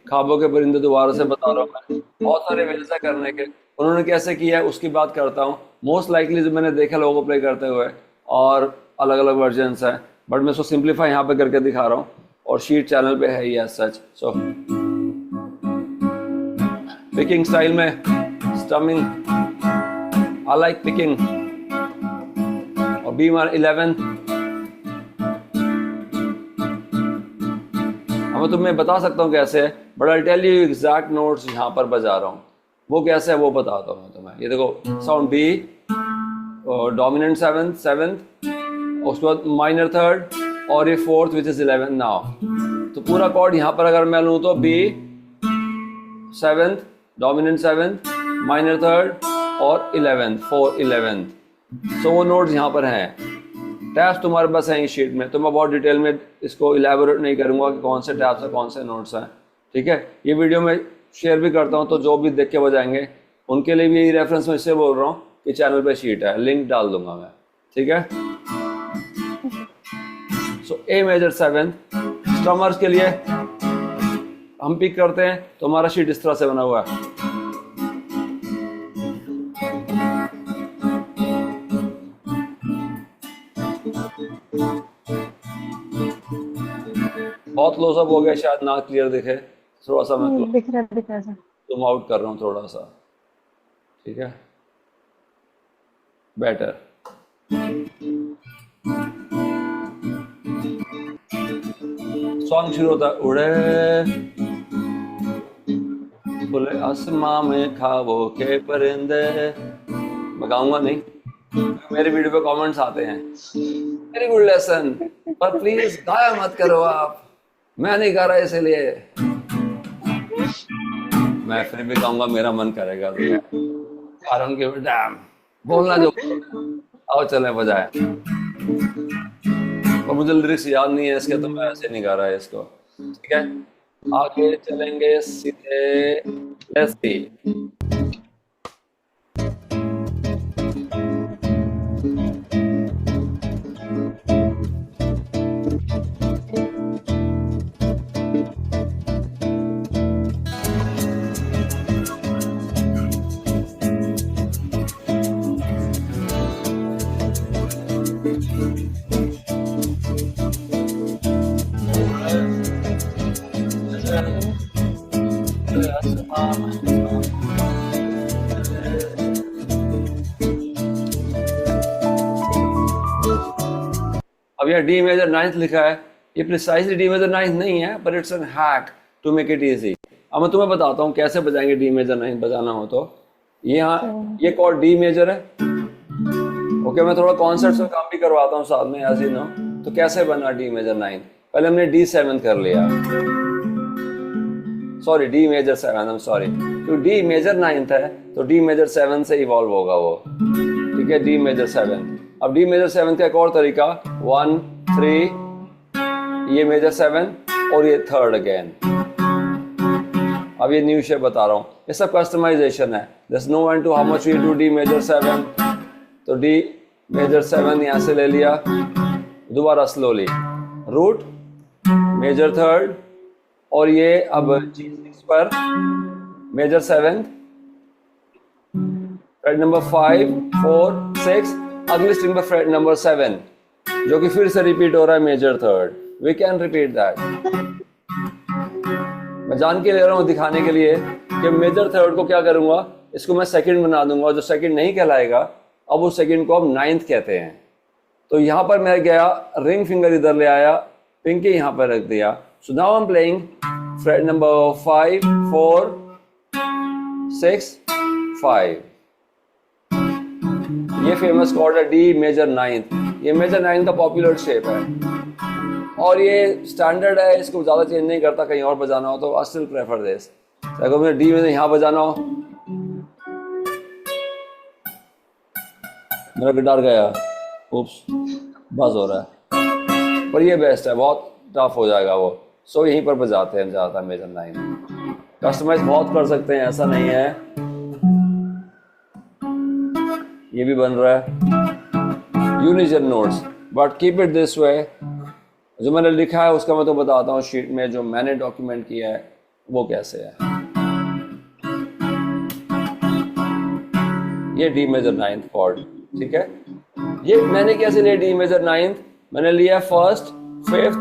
ख्वाबों के परिंदे दोबारा से बता रहा हूँ मैं, बहुत सारे वेज है करने के। उन्होंने कैसे किया है उसकी बात करता हूँ। मोस्ट लाइकली जो मैंने देखा लोगों को प्ले करते हुए, और अलग अलग वर्जन्स हैं, बट मैं उसको सिंप्लीफाई यहाँ पे करके दिखा रहा हूँ, और शीट चैनल पे है ही एज सच। सो पिकिंग स्टाइल में स्टमिंग, आई लाइक पिकिंग, और बी मार 11। अब मैं तुम्हें बता सकता हूँ कैसे है, but I tell you exact notes यहाँ पर बजा रहा हूँ, वो कैसे है वो बताता हूँ मैं तुम्हें। ये देखो sound B, dominant seventh seventh, उसके बाद माइनर थर्ड, और ये फोर्थ विच इज 11 नाउ। तो पूरा कॉर्ड यहाँ पर अगर मैं लूँ तो B seventh, dominant seventh, minor third और 11th, 4 11th। सो वो नोट्स यहाँ पर हैं। टैब्स तुम्हारे पास हैं इस शीट में, तो मैं बहुत डिटेल में इसको इलेबोरेट नहीं करूँगा कि कौन से टैब्स हैं कौन से नोट्स हैं, ठीक है। ये वीडियो में शेयर भी करता हूँ, तो जो भी देख के बजाएंगे उनके लिए भी यही रेफरेंस में इससे बोल रहा हूँ कि चैनल पे शीट है, लिंक डाल दूंगा मैं, ठीक है। सो ए मेजर 7 स्ट्रमर्स के लिए हम पिक करते हैं, तो हमारा शीट इस तरह से बना हुआ है। बहुत क्लोजअप हो गया, शायद ना क्लियर दिखे, थोड़ा सा मैं दिख रहा है। जूम आउट कर रहा हूँ थोड़ा सा, ठीक है, बेटर। सॉन्ग शुरू होता है, उड़े खुले आसमां में ख्वाबों के परिंदे। मैं गाऊंगा नहीं, मेरे वीडियो पे कमेंट्स आते हैं, वेरी गुड लेसन, पर प्लीज गाया मत करो आप, मैं नहीं गा रहा इसलिए। मैं फिर भी गाऊंगा, मेरा मन करेगा तो आरन के डैम बोलना जो, आओ चले बजाए। और मुझे लिरिक्स याद नहीं है इसके, तो मैं ऐसे नहीं गा रहा है इसको, ठीक है। आगे चलेंगे सीधे, लेट्स सी। अब यह डी मेजर 9th लिखा है, ये प्रिसाइजली डी मेजर 9th नहीं है, पर it's an hack to make it easy. अब मैं तुम्हें बताता हूँ कैसे बजाएंगे डी मेजर 9th बजाना हो तो। ये यहाँ ये कॉर्ड डी मेजर है, ओके। मैं थोड़ा कॉन्सर्ट्स में काम भी करवाता हूँ साथ में, एज यू नो। तो कैसे बना डी मेजर 9th, पहले हमने डी 7 कर लिया, sorry D major 7, I am sorry, तो डी मेजर 9th है तो डी मेजर 7 से इवॉल्व होगा वो, ठीक है, डी मेजर 7। अब डी मेजर 7 का एक और तरीका, 1 3, ये मेजर 7 और ये थर्ड अगेन। अब ये न्यू शेप बता रहा हूँ, ये सब कस्टमाइजेशन है, there's no end to how much we do D major 7। तो डी मेजर 7 यहाँ से ले लिया, दोबारा स्लोली रूट मेजर थर्ड, और ये अब G6 पर मेजर 7, फ्रेट नंबर 5 4 6, अगली स्ट्रिंग पर फ्रेट नंबर 7, जो कि फिर से रिपीट हो रहा है major third. We can repeat that, मैं जान के ले रहा हूँ दिखाने के लिए कि मेजर थर्ड को क्या करूंगा, इसको मैं सेकंड बना दूंगा, जो सेकंड नहीं कहलाएगा, अब उस सेकंड को अब 9th कहते हैं। तो यहाँ पर मैं गया, रिंग फिंगर इधर ले आया, पिंकी यहाँ पर रख दिया। So now I am playing freight number 5 4 6 5। ये फेमस कॉर्ड है डी मेजर 9th, ये मेजर 9th का पॉपुलर शेप है, और ये स्टैंडर्ड है, इसको ज़्यादा चेंज नहीं करता। कहीं और बजाना हो तो आई स्टिल प्रेफर दिस। अगर मुझे डी में यहाँ बजाना हो, मेरा गिटार गया, उप्स, बस हो रहा है, पर ये बेस्ट है, बहुत टफ हो जाएगा वो। सो यहीं पर बजाते हैं ज़्यादा मेजर 9। कस्टमाइज बहुत कर सकते हैं, ऐसा नहीं है। ये भी बन रहा है unison notes, but keep it this way. जो मैंने लिखा है उसका मैं तो बताता हूँ शीट में, जो मैंने डॉक्यूमेंट किया है, वो कैसे है। ये डी मेजर नाइन्थ कॉर्ड, ठीक है। ये मैंने कैसे लिया डी मेजर नाइन्थ, मैंने लिया फर्स्ट, फिफ्थ,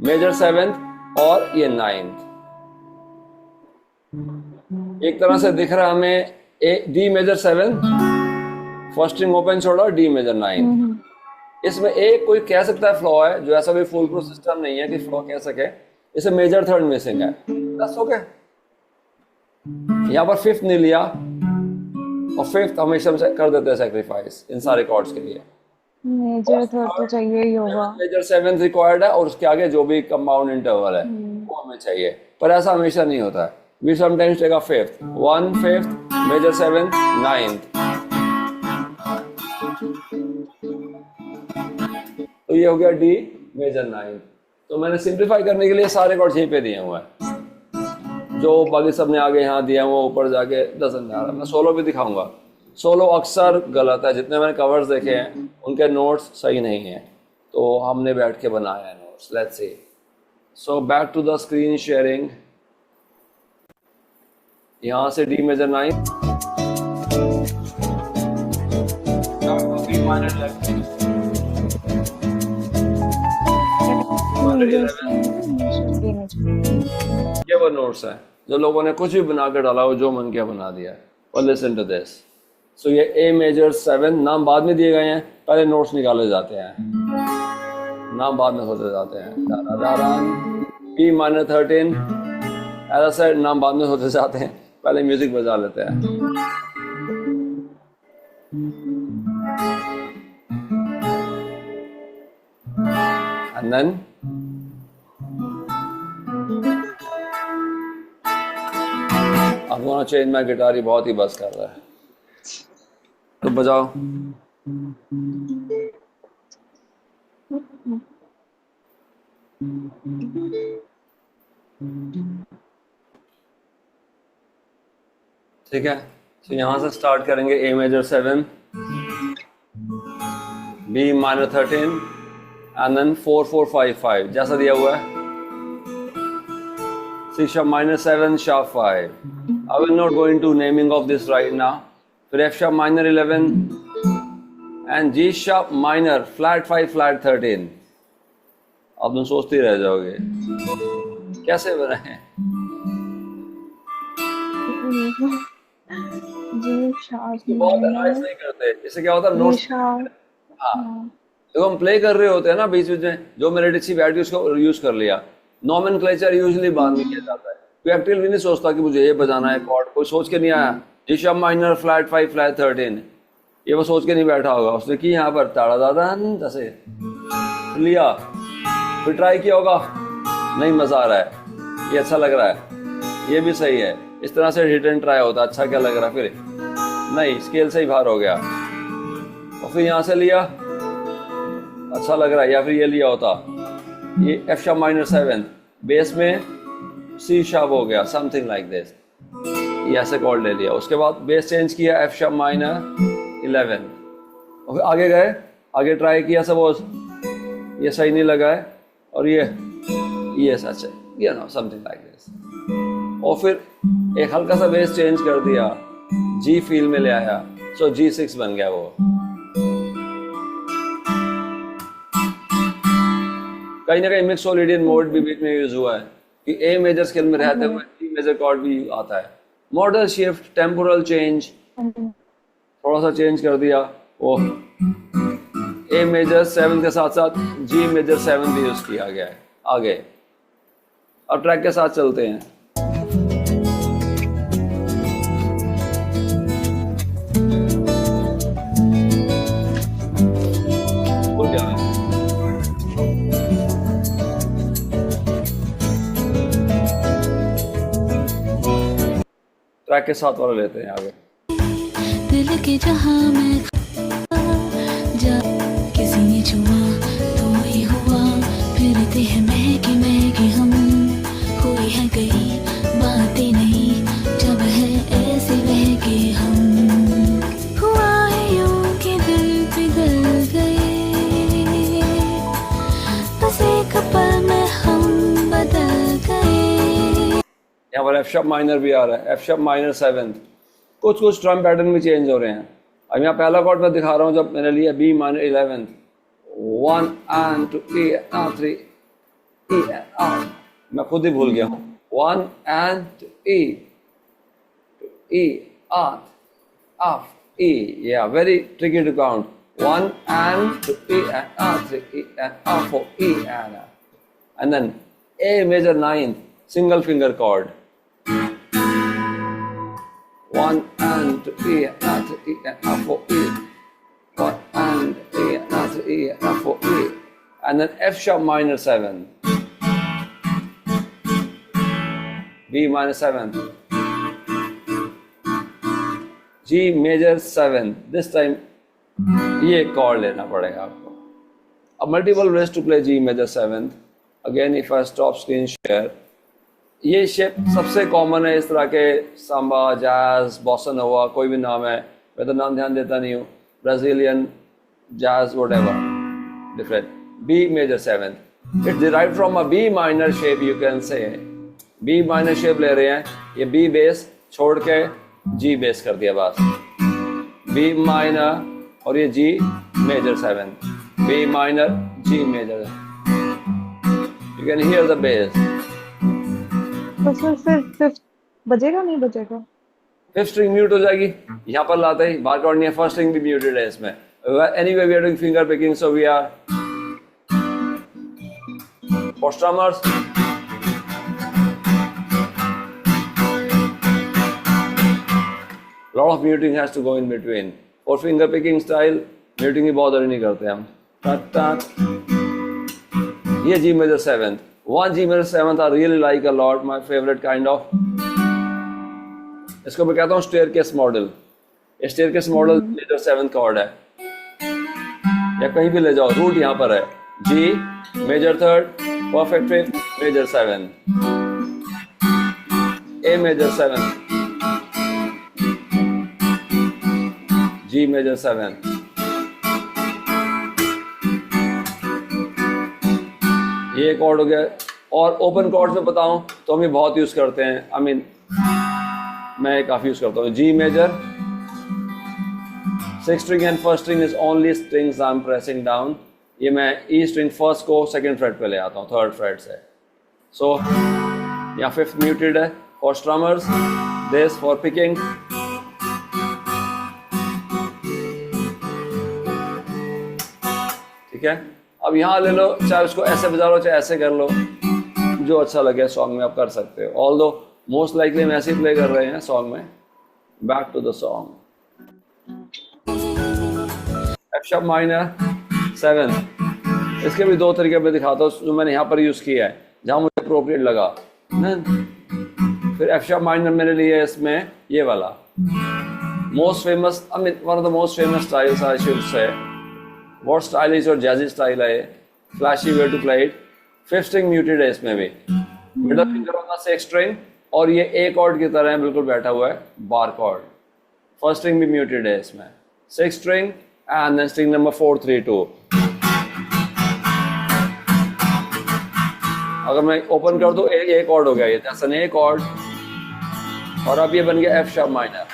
मेजर सेवेंथ और ये नाइन्थ। एक तरह से दिख रहा है हमें D major seventh, first string open छोड़ा, डी मेजर नाइन्थ। इसमें एक कोई कह सकता है फ्लॉ है, जो ऐसा कोई फुल प्रूफ सिस्टम नहीं है कि फ्लॉ कह सके। इसे मेजर थर्ड मिसिंग है, बस हो गया। यहाँ पर फिफ्थ नहीं लिया, और फिफ्थ हमेशा कर देते हैं सेक्रीफाइस इन सारे कॉर्ड्स के लिए। मेजर थर्ड तो चाहिए ही होगा। मेजर सेवेंथ रिक्वायर्ड है, और उसके आगे जो भी कंपाउंड इंटरवल है वो हमें चाहिए, पर ऐसा हमेशा नहीं होता है। We sometimes take a fifth, one fifth, major seventh, ninth. तो ये हो गया डी मेजर नाइन्थ। तो मैंने सिंप्लीफाई करने के लिए सारे कॉर्ड्स यहीं पे दिए हुए हैं, जो बाकी सब ने आगे यहाँ दिया है वो ऊपर जाके डजंट मैटर। मैं सोलो भी दिखाऊंगा। सोलो अक्सर गलत है, जितने मैंने कवर्स देखे हैं उनके नोट्स सही नहीं हैं, तो हमने बैठ के बनाया है notes. Let's see. So back to the screen sharing. यहाँ से डी मेजर नाइन्थ, ये वो नोट्स है जो लोगों ने कुछ भी बना के डाला हो, जो मन किया बना दिया। और लिसन टू दिस। सो ये ए मेजर 7, नाम बाद में दिए गए हैं, पहले नोट्स निकाले जाते हैं, नाम बाद में होते जाते हैं। बी माइनर 13, ऐसा सर नाम बाद में होते जाते हैं, पहले म्यूजिक बजा लेते हैं। And then I'm gonna change my guitar, ये बहुत ही बस कर रहा है, तो बजाओ। ठीक है, तो यहां से स्टार्ट करेंगे। A major 7, B minor 13 and then 4 4 5 5 जैसा दिया हुआ है। C sharp minor 7, sharp 5. I will not go into naming of this right now. फिर F sharp minor 11 and G sharp minor flat 5 flat 13. अब तुम सोचते रह जाओगे कैसे बनाए। बहुत एनालाइज नहीं करते, इससे क्या होता है नोट्स। हाँ, तो हम प्ले कर रहे होते हैं ना बीच बीच में, जो मेरे डिक्सी बैठ उसको यूज कर लिया। नॉमेनक्लेचर यूजुअली बाद में किया जाता है, कोई एक्टिव भी नहीं सोचता कि मुझे ये बजाना है कॉर्ड, कोई सोच के नहीं आया। G sharp minor flat 5 flat 13, ये वो सोच के नहीं बैठा होगा, उसने की यहाँ पर ताड़ा दादा जैसे लिया, फिर ट्राई किया होगा, नहीं मजा आ रहा है, ये अच्छा लग रहा है, ये भी सही है। इस तरह से हिट एंड ट्राई होता है, अच्छा क्या लग रहा है, फिर नहीं स्केल से ही बाहर हो गया, और फिर यहाँ से लिया, अच्छा लग रहा है, या फिर ये लिया होता, ये एफ शार्प माइनर 7 बेस में सी शार्प हो गया, समथिंग लाइक दिस, ये ऐसे कॉर्ड ले लिया। उसके बाद बेस चेंज किया, एफ शार्प माइनर 11, और फिर आगे गए, आगे ट्राई किया, सपोज ये सही नहीं लगा है, और ये सच है, ये नो समथिंग लाइक दिस, और फिर एक हल्का सा बेस चेंज कर दिया, जी फील में ले आया, सो G6 बन गया वो। कहीं ना कहीं मिक्सोलिडियन मोड भी बीच में यूज हुआ है कि ए मेजर स्केल में रहते हुए डी मेजर कॉर्ड भी आता है। मॉडल शिफ्ट, टेम्पोरल चेंज, थोड़ा सा चेंज कर दिया, वो ए मेजर 7 के साथ साथ जी मेजर 7 भी यूज किया गया है। आगे अब ट्रैक के साथ चलते हैं। ट्रैक के साथ वाला लेते हैं आगे। दिल के जहां में जा किसी ने छुआ तो ही हुआ, फिरते हैं महके हम, कोई है गई बातें नहीं, जब है ऐसे बहके हम, हुआ है यूं कि दिल पिघल गए, बस एक पल में हम बदल गए। यहाँ पर और एफ शार्प माइनर भी आ रहा है, एफ शार्प माइनर सेवेंथ। कुछ कुछ ट्रम पैटर्न भी चेंज हो रहे हैं। अब यहाँ पहला कॉर्ड मैं दिखा रहा हूँ जब मैंने लिया B minor 11th, 1 and 2 E and 3 E and R, मैं खुद ही भूल गया हूँ, 1 and 2 E to E and F E, yeah, very tricky to count, 1 and 2 E and R 3 E and R 4 E and then A major 9th single finger chord, 1 and 2 E and 3 E and R 4 E, 1 and E and 3 E and R 4 E, and then F sharp minor 7, B minor 7, G major 7, this time ये chord लेना पड़ेगा आपको। अब multiple ways to play G major 7th, again if I stop screen share, ये shape सबसे common है इस तरह के, सांबा, जैज, बॉसा नोवा, कोई भी नाम है, मैं तो नाम ध्यान देता नहीं हूँ, Brazilian, jazz, whatever, different. B major 7th, it's derived from a B minor shape, you can say B minor shape ले रहे हैं, ये बी बेस छोड़ के जी बेस कर दिया बस, बी माइनर और ये G major 7th, B minor G major, you can hear the bass. तो फिर फिफ्थ बजेगा नहीं बजेगा? फिफ्थ स्ट्रिंग म्यूट हो जाएगी, यहाँ पर लाते ही बार कॉर्ड नहीं है, फर्स्ट स्ट्रिंग भी म्यूटेड है इसमें। Anyway we are doing finger picking, so we are for strummers, lot of muting has to go in between. और फिंगर पिकिंग स्टाइल म्यूटिंग की बॉदर नहीं करते हम। ये G major 7th, 1 G major 7th I really like a lot, my favorite kind of, इसको मैं कहता हूँ staircase model। ये staircase model major 7th chord है, या कहीं भी ले जाओ, रूट यहाँ पर है, G major 3rd, perfect 5th, major 7th, A major 7th, G major 7th, ये कॉर्ड हो गया। और ओपन कॉर्ड्स में बताऊं तो हम ये बहुत यूज करते हैं, आई मीन मैं काफी यूज करता हूँ। G major 6th string and first string is only strings I am pressing down, ये मैं ई स्ट्रिंग फर्स्ट को सेकंड फ्रेट पे ले आता हूँ 3rd फ्रेट से। सो यहाँ 5th म्यूटेड है फॉर स्ट्रमर्स, दिस फॉर पिकिंग, ठीक है। अब यहाँ ले लो, चाहे उसको ऐसे बजा लो चाहे ऐसे कर लो, जो अच्छा लगे सॉन्ग में आप कर सकते हो। ऑल्दो मोस्ट लाइकली हम ऐसे ही प्ले कर रहे हैं सॉन्ग में। Back to the song, F sharp minor 7th, इसके भी दो तरीके पे दिखाता हूँ जो मैंने यहाँ पर यूज किया है जहाँ मुझे अप्रोप्रिएट लगा। फिर एफ शार्प माइनर मैंने लिया है इसमें ये वाला, most famous, I mean one of the most famous styles I should say. बहुत स्टाइलिश और जैजी स्टाइल है, flashy way to play it. 5th string muted है इसमें भी, middle finger on the 6th string, और ये ए कॉर्ड की तरह है, बिल्कुल बैठा हुआ है, बार कॉर्ड। फर्स्ट स्ट्रिंग भी म्यूटेड है इसमें, 6th string and then string number 4 3 2। अगर मैं ओपन कर दूं ए कॉर्ड हो गया, ये दैट्स एन ए कॉर्ड, और अब ये बन गया F sharp minor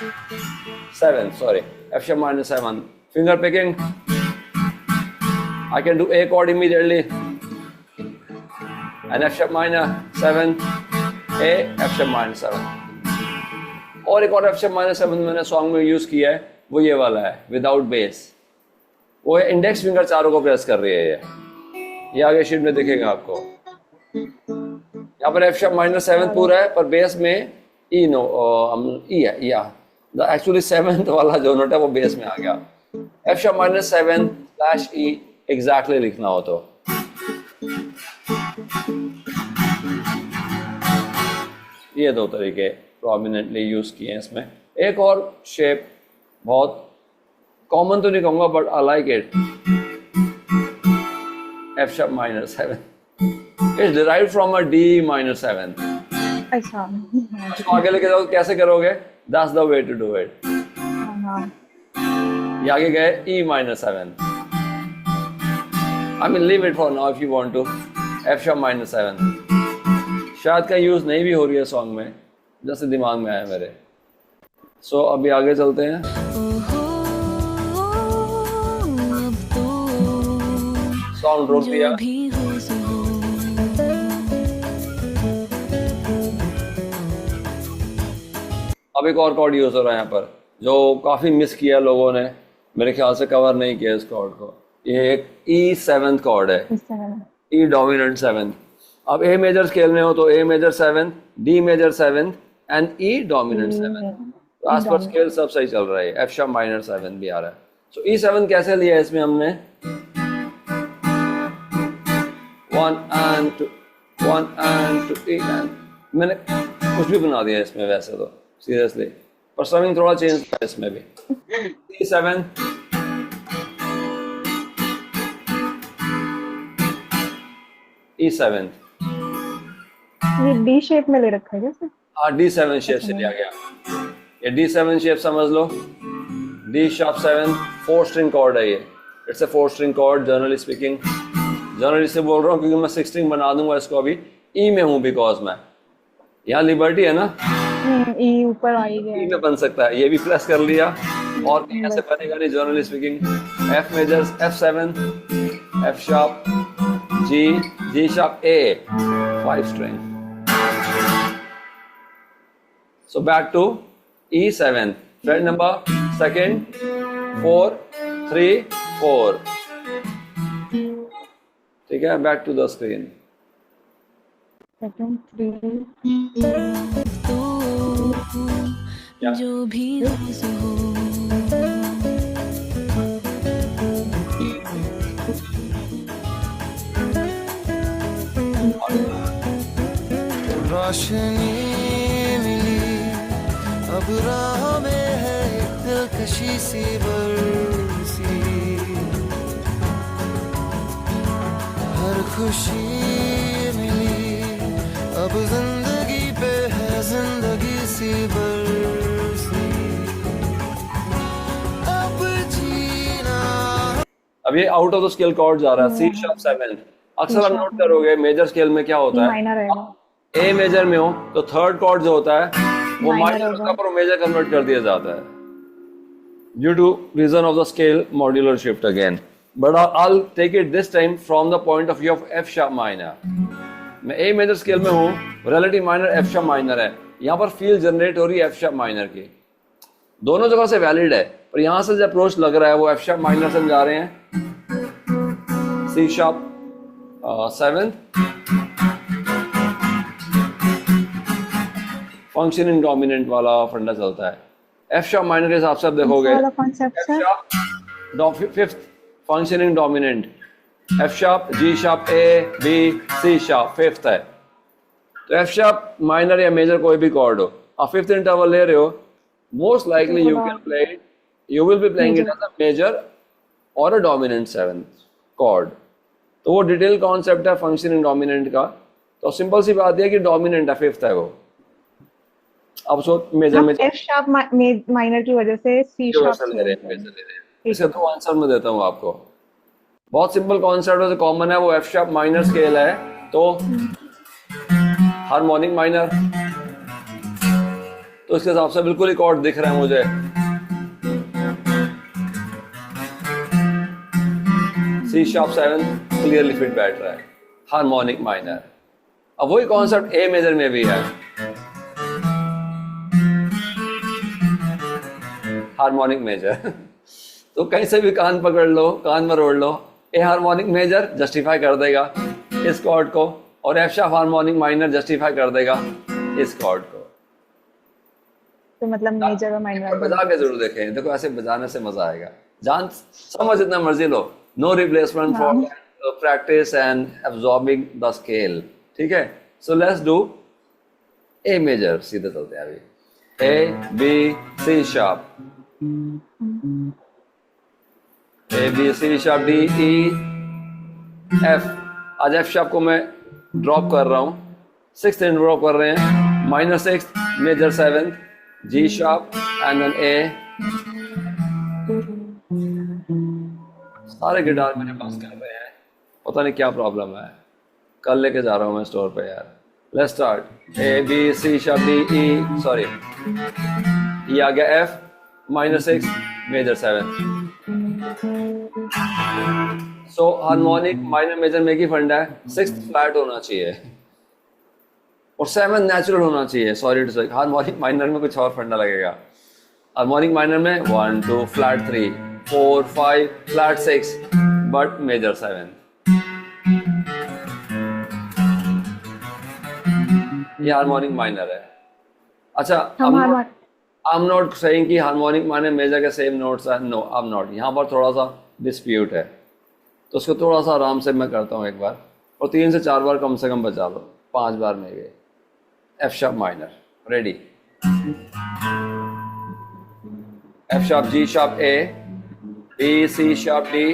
7, sorry F sharp minor 7। Finger picking, I can do A chord immediately, and F sharp minor 7, A, F sharp minor 7। और एक और F sharp minor 7 मैंने सॉन्ग में यूज किया है, वो ये वाला है विदाउट बेस, वो है इंडेक्स फिंगर चारों को प्रेस कर रही है, ये आगे शीट में दिखेगा आपको। यहाँ पर F sharp minor 7 पूरा है, पर बेस में E नो E है, या एक्चुअली 7th वाला जो नोट है वो बेस में आ गया। F sharp minor 7/E exactly लिखना हो तो। ये दो तरीके प्रोमिनेंटली यूज किए हैं इसमें। एक और शेप बहुत कॉमन तो नहीं कहूंगा but I like it, F sharp minor 7, it's derived from a D minor 7। अच्छा, इसको आगे लेके जाओ, कैसे करोगे, that's the way to do it. ये आगे गए E minor 7, I mean leave it for now if you want to, F sharp minor 7। शायद का यूज नहीं भी हो रही है सॉन्ग में, जैसे दिमाग में आया मेरे। सो अभी आगे चलते हैं। ओहो अब तो साउंड रोक दिया। जो भी हो सो हो। अब एक और कॉर्ड यूज हो रहा है यहाँ पर जो काफी मिस किया लोगों ने, मेरे ख्याल से कवर नहीं किया इस कॉर्ड को। ये एक E7 कॉर्ड है, इस तरह E डोमिनेंट 7। अब ए मेजर स्केल में हो तो A major 7, D major 7 and E dominant 7। तो आज पर स्केल सब सही चल रहा है। एफ शार्प माइनर 7 भी आ रहा है। सो E7 कैसे लिया है इसमें हमने 1 and 2 1 and 2 3 and मैंने कुछ भी बना दिया इसमें वैसे तो सीरियसली, पर स्ट्रमिंग थोड़ा चेंज किया इसमें भी। E7 E7 ये डी शेप में ले रखा है जैसे। हाँ D7 शेप से लिया गया। ये D7 शेप समझ लो। D शार्प 7 4 स्ट्रिंग कॉर्ड है ये। It's a 4 string chord generally speaking. Generally से बोल रहा हूँ क्योंकि मैं 6 स्ट्रिंग बना दूंगा इसको। अभी E में हूँ बिकॉज मैं यहाँ लिबर्टी है ना, ई ऊपर आ ही गया E में बन सकता है। ये भी प्रेस कर लिया और ऐसे बनेगा नहीं generally speaking. F major F7 F sharp G sharp A 5 string. So back to E7 fret number second 4 3 4। ठीक है, back to the screen। Second 3 तो जो भी हो सो हो। रोशनी मिली अब राह में है एक दिलकशी सी बरसी, हर खुशी मिली अब जिंदगी पे है जिंदगी सी बरसी, अब जीना। अब ये out of the scale chord जा रहा है C शार्प 7। अक्सर आप नोट करोगे मेजर स्केल में क्या होता है, माइनर रहेगा। ए मेजर में हो तो थर्ड कॉर्ड जो होता है वो Minor माइनर होगा। का मेजर कन्वर्ट कर दिया जाता है due to reason of the scale modular shift again. But I'll take it this time from the point of view of F sharp minor। मैं ए मेजर स्केल में हूँ, relative minor F sharp minor है। यहाँ पर feel generate हो रही है F sharp minor की, दोनों जगह से वैलिड है। पर यहाँ से जो अप्रोच लग रहा है वो F sharp माइनर से हम जा रहे हैं C sharp 7 फंक्शनिंग डोमिनेंट वाला फंडा चलता है। एफ शार्प माइनर के हिसाब से आप देखोगे वाला कॉन्सेप्ट एफ है। Sharp fifth functioning dominant, F sharp G sharp A B C sharp fifth है। तो एफ शार्प माइनर या मेजर कोई भी कॉर्ड हो, आप फिफ्थ इंटरवल ले रहे हो, most likely you can play it, you will be playing it as a major और अ डोमिनेंट सेवेंथ कॉर्ड। तो वो डिटेल कॉन्सेप्ट है फंक्शनिंग डोमिनेंट का। तो सिंपल सी बात है कि डोमिनेंट है, फिफ्थ है वो। अब सो मेजर में एफ शार्प माइनर की वजह से सी शार्प ले रहे हैं, मेजर ले रहे हैं। इसका तो आंसर मैं देता हूँ आपको। बहुत सिंपल कॉन्सेप्ट है, कॉमन है, वो एफ शार्प माइनर स्केल है तो हार्मोनिक माइनर। तो इसके हिसाब से बिल्कुल ही कॉर्ड दिख रहा है मुझे। सी शार्प 7 क्लियरली फिट बैठ रहा है, हार्मोनिक माइनर। अब वही कॉन्सेप्ट ए मेजर में भी है, हार्मोनिक मेजर। तो कहीं से भी कान पकड़ लो, कान मरोड़ लो, ए हार्मोनिक मेजर जस्टिफाई कर देगा इस कॉर्ड को, और F sharp harmonic minor justify कर देगा इस कॉर्ड को। तो मतलब मेजर और माइनर बजा के जरूर देखें, देखो ऐसे बजाने से मजा आएगा। जान समझ जितना मर्जी लो, no replacement for practice and absorbing the scale. ठीक है, so let's do A major. सीधे चलते हैं अभी। A B C sharp, A B C sharp D E F. आज एफ शार्प को मैं ड्रॉप कर रहा हूँ, सिक्स्थ ड्रॉप कर रहे हैं, minor sixth major seventh, G sharp and then A. सारे गिटार मेरे पास कर रहे हैं, पता नहीं क्या प्रॉब्लम है। कल लेके जा रहा हूँ मैं स्टोर पे यार, let's start A B C sharp D E sorry ये आ गया F minor 6 major 7। So harmonic minor major में की फंडा है 6th फ्लैट होना चाहिए और 7 नेचुरल होना चाहिए। सॉरी टू से हार्मोनिक माइनर में कुछ और फंडा लगेगा। हार्मोनिक माइनर में 1 2 फ्लैट 3 4 5 फ्लैट 6 बट मेजर 7। ये हार्मोनिक माइनर है। अच्छा हम harmonic I am not saying कि हार्मोनिक माइनर मेजर के सेम नोट्स है, नो आई एम नॉट। यहाँ पर थोड़ा सा डिस्प्यूट है तो उसको थोड़ा सा आराम से मैं करता हूँ एक बार और 3 से 4 बार कम से कम बचा लो, 5 बार में गए। F sharp minor ready, F sharp G sharp A B C sharp D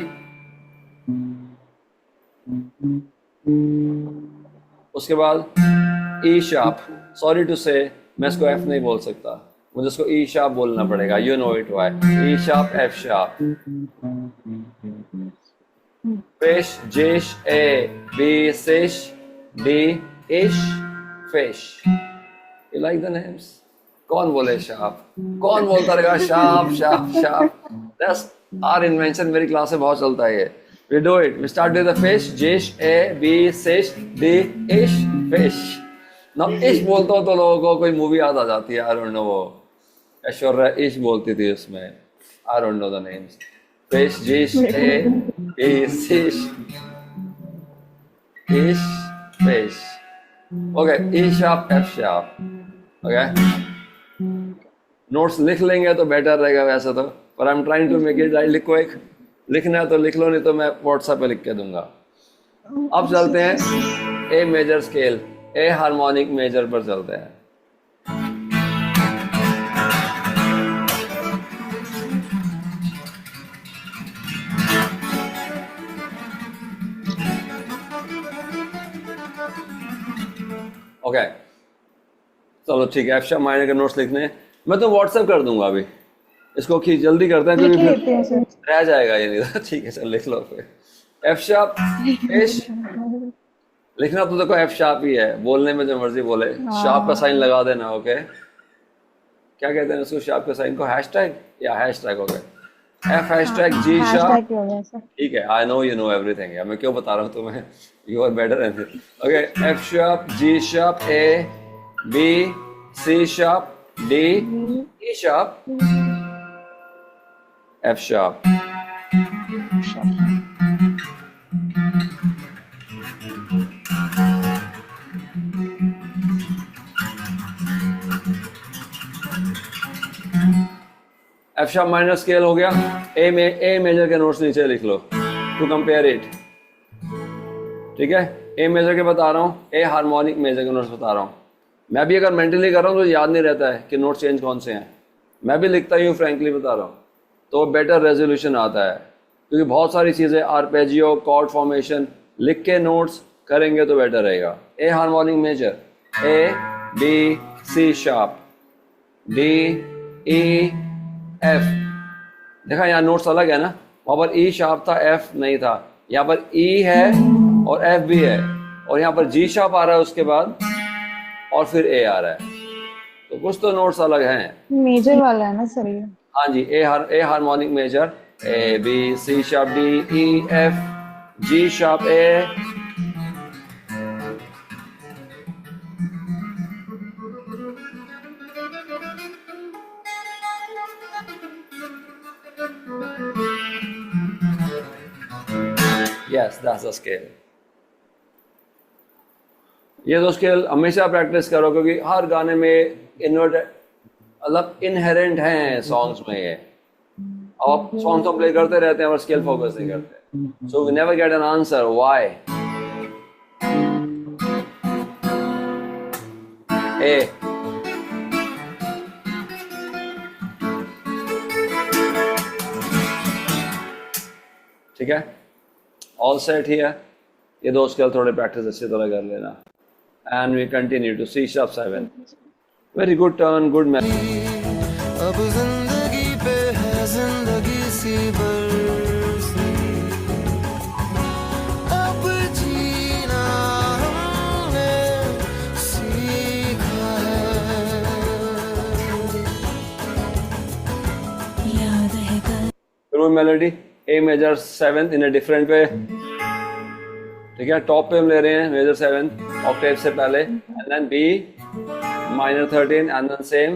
उसके बाद ई शार्प। सॉरी टू से मैं इसको एफ नहीं बोल सकता, मुझे इसको ई शार्प बोलना पड़ेगा। You know it why. E sharp F sharp fish jish A B sish D ish fish. You like the names? कौन बोले शार्प? कौन बोलता रहेगा sharp sharp sharp? That's our invention. मेरी क्लास में बहुत चलता है ये। We do it. We start with the fish, jish, a, b, sish, d, ish, fish. Now ish बोलता हूँ तो लोगों को कोई मूवी याद आ जाती है। I don't know, वो ऐश्वर्या इश बोलती थी उसमें। I don't know the names. Fish, jish, a, b, sish, ish, fish. Okay, E sharp, F sharp. Okay. Notes लिख लेंगे तो बेटर रहेगा वैसे तो, पर I am trying to make it. लिखो, एक लिखना है तो लिख लो, नहीं तो मैं व्हाट्सएप पे लिख के दूंगा। अब चलते हैं ए मेजर स्केल, ए हार्मोनिक मेजर पर चलते हैं। ओके चलो ठीक है। एफ शार्प माइनर के नोट्स लिखने हैं, मैं तो व्हाट्सएप कर दूंगा अभी। इसको खींच जल्दी करते हैं क्योंकि फिर रह जाएगा ये नहीं तो। ठीक है चल लिख लो फिर। एफ शार्प फिश लिखना तो देखो एफ शार्प ही है, बोलने में जो मर्जी बोले। शार्प का साइन लगा देना। ओके क्या कहते हैं उसको शार्प के साइन को? हैशटैग या hashtag. Okay F hashtag G sharp. ठीक है I know you know everything. मैं क्यों बता रहा हूँ तुम्हें, you are better at it. Okay F sharp G sharp A B C sharp D E sharp F sharp. F sharp minor scale हो गया। ए मेजर के नोट्स नीचे लिख लो टू कंपेयर इट। ठीक है ए मेजर के बता रहा हूँ, ए हार्मोनिक मेजर के नोट्स बता रहा हूँ। मैं भी अगर मेंटली कर रहा हूँ तो याद नहीं रहता है कि नोट चेंज कौन से हैं। मैं भी लिखता ही हूँ, फ्रैंकली बता रहा हूँ, तो बेटर रेजोल्यूशन आता है। क्योंकि बहुत सारी चीज़ें आर्पेजियो कॉर्ड फॉर्मेशन लिख के नोट्स करेंगे तो बेटर रहेगा। A harmonic major A B C sharp D E F. देखा यहाँ नोट्स अलग है ना, वहाँ पर ई शार्प था एफ नहीं था, यहाँ पर ई है और एफ भी है, और यहाँ पर जी शार्प आ रहा है उसके बाद और फिर ए आ रहा है। तो कुछ तो नोट्स अलग हैं। मेजर वाला है ना सर ये? हाँ जी A harmonic major A B C sharp D E F G sharp A. Yes that's the scale. ये दो स्केल हमेशा प्रैक्टिस करो क्योंकि हर गाने में मतलब इनहेरेंट हैं सॉन्ग्स में ये। अब आप सॉन्ग तो प्ले करते रहते हैं और स्केल फोकस नहीं करते, so we never get an answer why. ए ठीक है ऑल सेट ही है। ये दो स्केल थोड़े प्रैक्टिस अच्छी तरह कर लेना। And we continue to C sharp 7। Very good turn, good match. अब जिंदगी पे है जिंदगी सी बरसी, अब जीना हमने groove melody, A major 7th in a different way. ठीक है, टॉप पे हम ले रहे हैं मेजर 7 ऑक्टेव से पहले, and then B minor 13 and then same,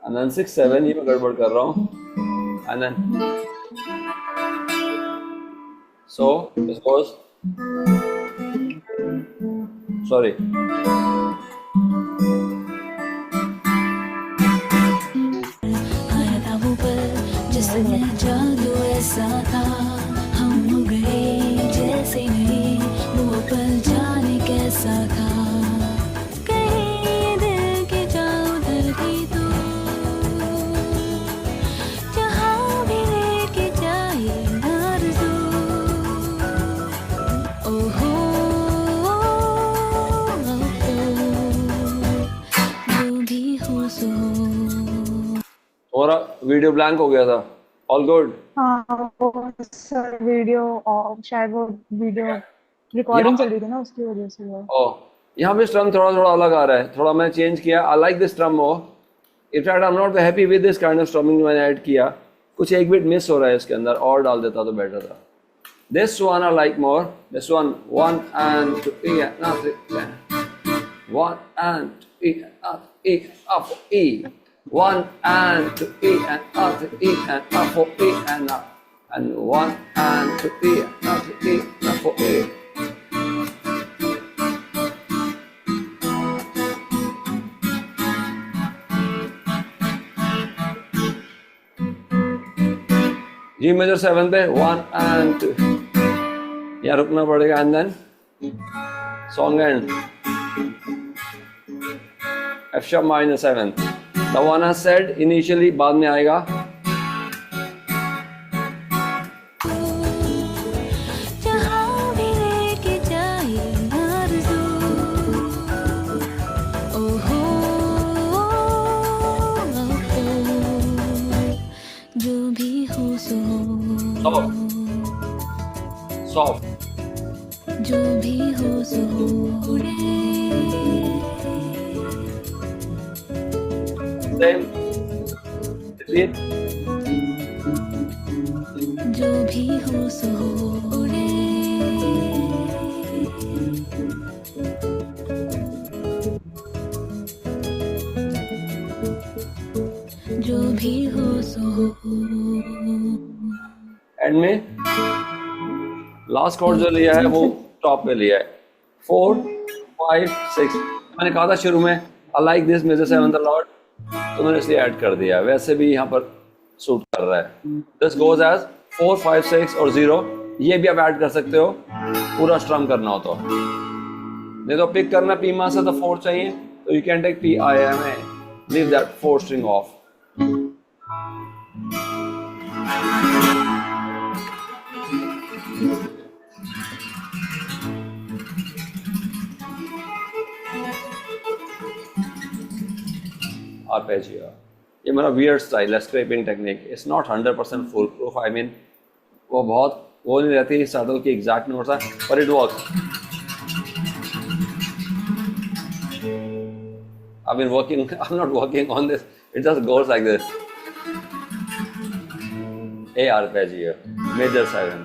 and then 6 7 ये मैं गड़बड़ कर रहा हूँ, and then so this goes, sorry, आया था वो पल जिसमें जादू ऐसा था, हम हो गए जैसे नहीं, वो पल जाने कैसा था, कहीं दिल के जाओ धरती तो, जहाँ भी लेके जाए आरज़ू, ओहो जो भी हो सो। थोड़ा वीडियो ब्लैंक हो गया था, ऑल गुड। हाँ वो सर वीडियो और शायद वो वीडियो रिकॉर्डिंग चल रही थी ना उसकी वजह से वो। ओ यहाँ पे स्ट्रम थोड़ा थोड़ा अलग आ रहा है, थोड़ा मैं चेंज किया, आई like this स्ट्रम more, in fact I am not happy with this kind of strumming मैंने ऐड किया, कुछ एक बिट मिस हो रहा है इसके अंदर, और डाल देता तो बेटर था। This one I like more, this one 1 and 2 E and not 1 and 2 E and not E up E, 1 and 2 E and not E and up for E and up, and 1 and 2 E and not E up for E. G major 7 पे 1 and 2, यहाँ रुकना पड़ेगा, and then song end, F sharp minor 7, the one I said initially बाद में आएगा, जहाँ भी लेके जाए आरज़ू, ओहो जो भी हो सो, soft, जो भी हो सो उड़े, same, repeat, जो भी हो सो उड़े, जो भी हो सो। एंड में लास्ट कॉर्ड जो लिया है वो टॉप पे लिया है, 4 5 6, मैंने कहा था शुरू में I like this major 7 the lord, तो मैंने इसलिए ऐड कर दिया, वैसे भी यहाँ पर सूट कर रहा है। दिस गोज एज 4 5 6 और 0, ये भी आप ऐड कर सकते हो पूरा स्ट्रम करना हो तो, नहीं तो पिक करना पी मा से तो 4 चाहिए, तो you can take P I M A, leave that 4 string off. arpeggio, ये मेरा weird style है, scraping technique, it's not 100% fool proof, I mean वो बहुत वो नहीं रहती सटल की exact notes है, but it works। I've been working, I'm not working on this, it just goes like this, A arpeggio, major 7,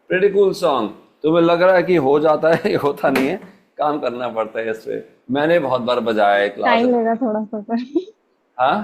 pretty cool song। तुम्हें लग रहा है कि हो जाता है, ये होता नहीं है, काम करना पड़ता है इस पे, मैंने बहुत बार बजाया है क्लास। टाइम लेगा थोड़ा सा पर। हाँ